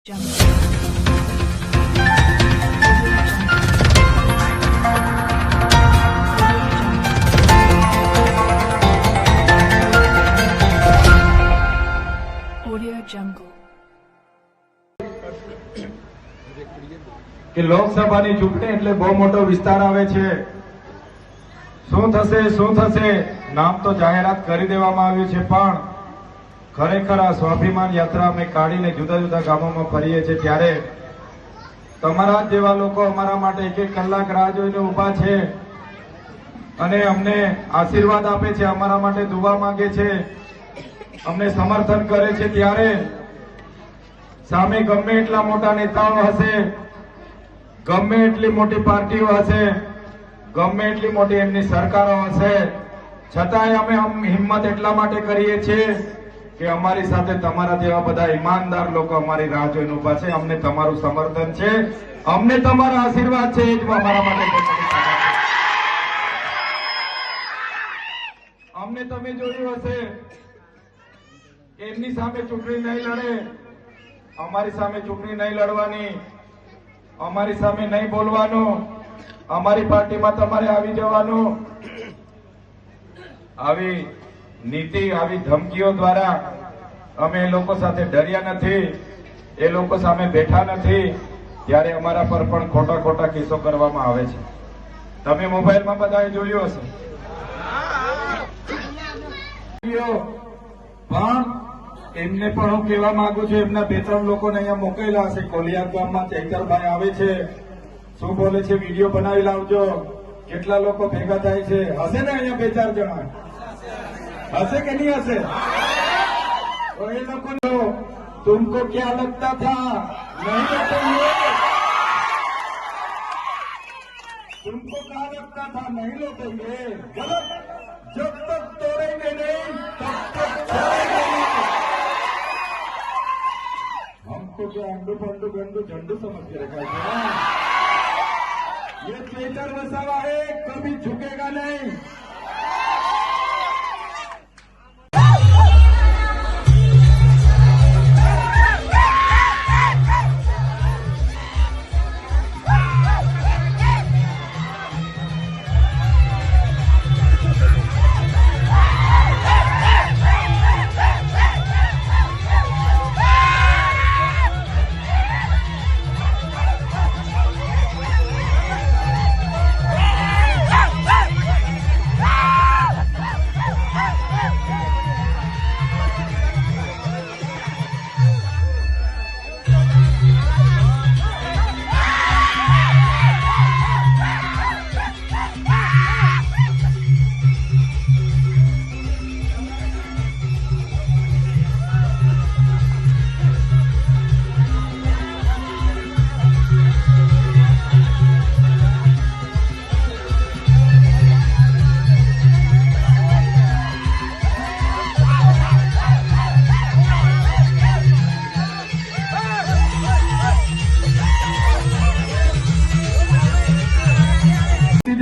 કે લોકસભાની ચૂંટણી એટલે બહુ મોટો વિસ્તાર આવે છે. શું થશે નામ તો જાહેરાત કરી દેવામાં આવ્યું છે, પણ ખરેખર આ સ્વાભિમાન યાત્રા અમે કાઢીને જુદા જુદા ગામોમાં ફરીએ છીએ ત્યારે તમારા જેવા લોકો અમારા માટે એક એક કલાક રાહ જોઈને ઉભા છે અને અમને આશીર્વાદ આપે છે, અમારા માટે દુઆ માંગે છે, અમને સમર્થન કરે છે. ત્યારે સામે ગમે એટલા મોટા નેતાઓ હશે, ગમે એટલી મોટી પાર્ટીઓ હશે, ગમે એટલી મોટી એમની સરકારો હશે, છતાંય અમે હિંમત એટલા માટે કરીએ છીએ કે અમારી સાથે તમારા જેવા બધા ઈમાનદાર લોકો અમારી રાહ જોઈને ઉભા છે. અમને તમારું સમર્થન છે, અમને તમારા આશીર્વાદ છે, એ જ અમારા માટે. અમને તમે જોયું હશે કે એમની સામે ચૂંટણી નહીં લડે, અમારી સામે ચૂંટણી નહીં લડવાની, અમારી સામે નહીં બોલવાનું, અમારી પાર્ટીમાં તમારે આવી જવાનું. આવી નીતિ, આવી ધમકીઓ દ્વારા અમે એ લોકો સાથે ડર્યા નથી, એ લોકો સામે બેઠા નથી. ત્યારે અમારા પર પણ ખોટા ખોટા કેસો કરવામાં આવે છે. તમે મોબાઈલમાં બધાએ જોયું હશે. પણ એમને પણ હું કહેવા માંગુ છું, એમના 2-3 લોકોને અહીંયા મોકલેલા હશે. કોલિયા ગામમાં ચૈતરભાઈ આવે છે, શું બોલે છે વિડીયો બનાવી લાવજો. કેટલા લોકો ભેગા થાય છે, હશે ને અહીંયા 2-4 જણા હશે કે નહીં હશે? તો એ લોકો तुमको क्या लगता था नहीं लौटेंगे, तुमको क्या लगता था नहीं लौटेंगे? गलत. जब तक तोड़ेंगे नहीं तब तक छोड़ेंगे नहीं. हमको क्या अंडू पंडू गंडू झंडू समझ के रखा है. ये चेतर वसावा है, कभी झुकेगा नहीं.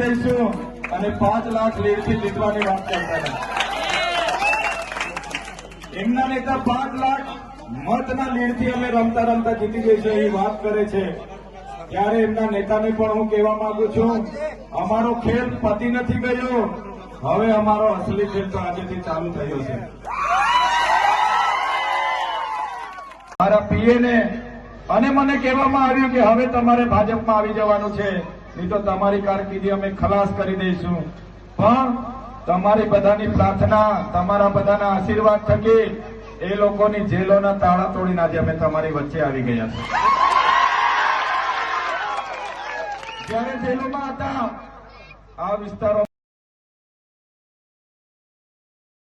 જઈશું અને 5 લાખ લીડથી જીતવાની વાત કરતા હતા. એમના નેતા 5 લાખ મતના લીડથી અમે રમતા રમતા જીતી જઈશું એવી વાત કરે છે. ત્યારે એમના નેતાને પણ હું કહેવા માંગુ છું, અમારો ખેલ પતી નથી ગયો, હવે અમારો અસલી ખેલ તો આજેથી ચાલુ થયો છે. મારા પીએને અને મને કહેવામાં આવ્યું કે હવે તમારે ભાજપમાં આવી જવાનું છે, નહીં તો તમારી કારકિર્દી અમે ખલાસ કરી દઈશું. પણ તમારી બધાની પ્રાર્થના, તમારા બધાના આશીર્વાદ થકી એ લોકોની જેલોના તાળા તોડીને આજે અમે તમારી વચ્ચે આવી ગયા છે. જ્યારે જેલોમાં હતા આ વિસ્તારો